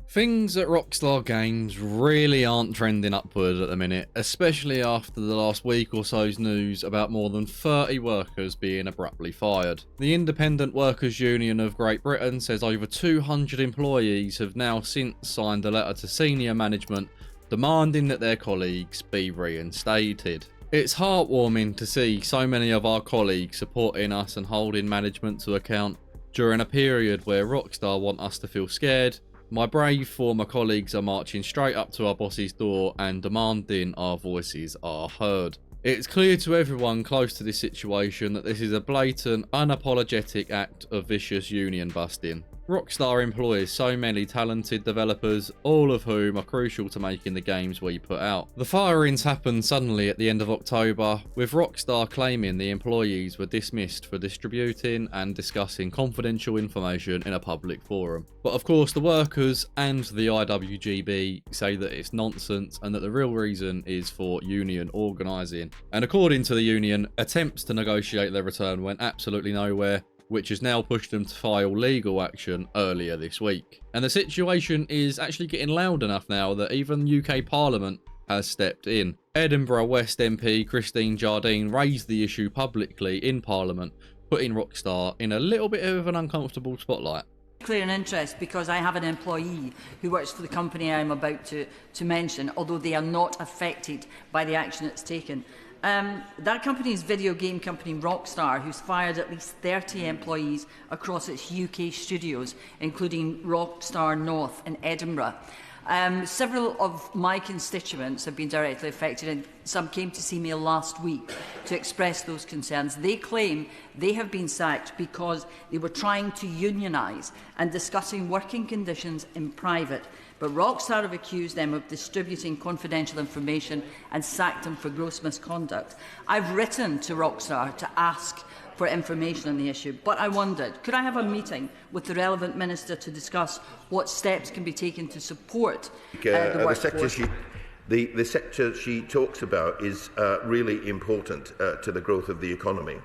Things at Rockstar Games really aren't trending upward at the minute, especially after the last week or so's news about more than 30 workers being abruptly fired. The Independent Workers' Union of Great Britain says over 200 employees have now since signed a letter to senior management demanding that their colleagues be reinstated. It's heartwarming to see so many of our colleagues supporting us and holding management to account during a period where Rockstar want us to feel scared. My brave former colleagues are marching straight up to our boss's door and demanding our voices are heard. It's clear to everyone close to this situation that this is a blatant, unapologetic act of vicious union busting. Rockstar employs so many talented developers, all of whom are crucial to making the games we put out. The firings happened suddenly at the end of October, with Rockstar claiming the employees were dismissed for distributing and discussing confidential information in a public forum. But of course the workers and the IWGB say that it's nonsense and that the real reason is for union organising. And according to the union, attempts to negotiate their return went absolutely nowhere, which has now pushed them to file legal action earlier this week. And the situation is actually getting loud enough now that even UK Parliament has stepped in. Edinburgh West MP Christine Jardine raised the issue publicly in Parliament, putting Rockstar in a little bit of an uncomfortable spotlight. Clear an interest because I have an employee who works for the company I'm about to mention, although they are not affected by the action it's taken. That company is video game company Rockstar, who's fired at least 30 employees across its UK studios, including Rockstar North in Edinburgh. Several of my constituents have been directly affected, and some came to see me last week to express those concerns. They claim they have been sacked because they were trying to unionise and discussing working conditions in private. But Rockstar have accused them of distributing confidential information and sacked them for gross misconduct. I've written to Rockstar to ask for information on the issue, but I wondered, could I have a meeting with the relevant minister to discuss what steps can be taken to support the workforce? The sector she talks about is really important to the growth of the economy.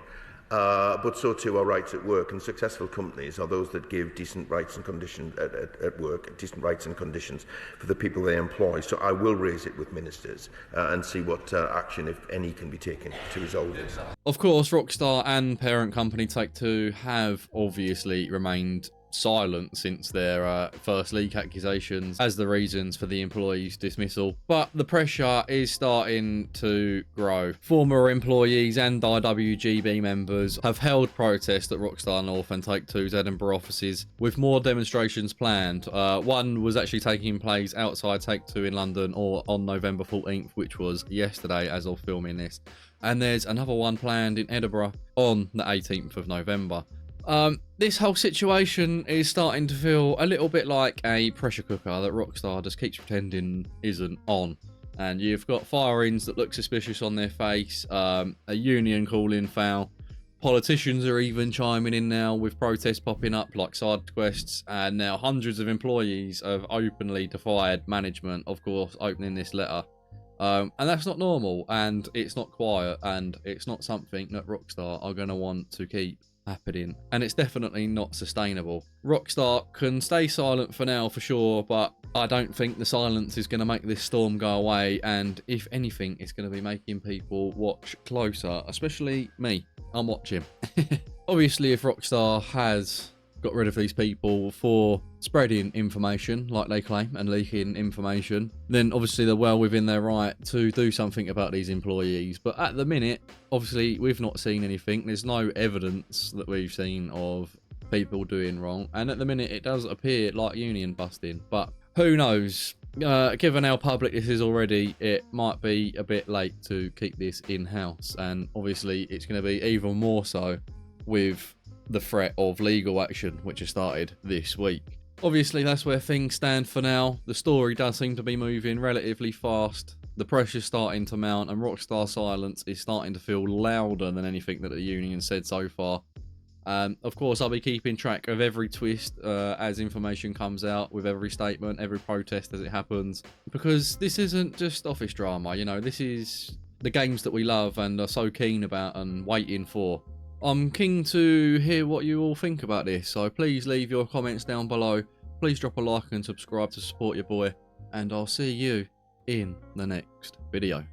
But so too are rights at work, and successful companies are those that give decent rights and conditions at work, decent rights and conditions for the people they employ. So I will raise it with ministers and see what action, if any, can be taken to resolve this. Of course, Rockstar and parent company Take-Two have obviously remained silent since their first leak accusations as the reasons for the employees' dismissal, but the pressure is starting to grow. Former employees and IWGB members have held protests at Rockstar North and Take-Two's Edinburgh offices, with more demonstrations planned. One was actually taking place outside Take-Two in London on November 14th, which was yesterday as of filming this, and there's another one planned in Edinburgh on the 18th of November. This whole situation is starting to feel a little bit like a pressure cooker that Rockstar just keeps pretending isn't on. And you've got firings that look suspicious on their face, a union calling foul. Politicians are even chiming in now with protests popping up like side quests, and now hundreds of employees have openly defied management, of course, opening this letter. And that's not normal, and it's not quiet, and it's not something that Rockstar are going to want to keep happening, and it's definitely not sustainable. Rockstar can stay silent for now for sure, but I don't think the silence is going to make this storm go away, and if anything, it's going to be making people watch closer, especially me. I'm watching. Obviously, if Rockstar has got rid of these people for spreading information like they claim and leaking information, then obviously they're well within their right to do something about these employees. But at the minute, obviously we've not seen anything. There's no evidence that we've seen of people doing wrong, and at the minute it does appear like union busting, but who knows? Given how public this is already, it might be a bit late to keep this in-house, and obviously it's going to be even more so with the threat of legal action, which has started this week. Obviously, that's where things stand for now. The story does seem to be moving relatively fast. The pressure's starting to mount, and Rockstar silence is starting to feel louder than anything that the union said so far. Of course, I'll be keeping track of every twist as information comes out, with every statement, every protest as it happens, because this isn't just office drama, you know, this is the games that we love and are so keen about and waiting for. I'm keen to hear what you all think about this, so please leave your comments down below. please drop a like and subscribe to support your boy, and I'll see you in the next video.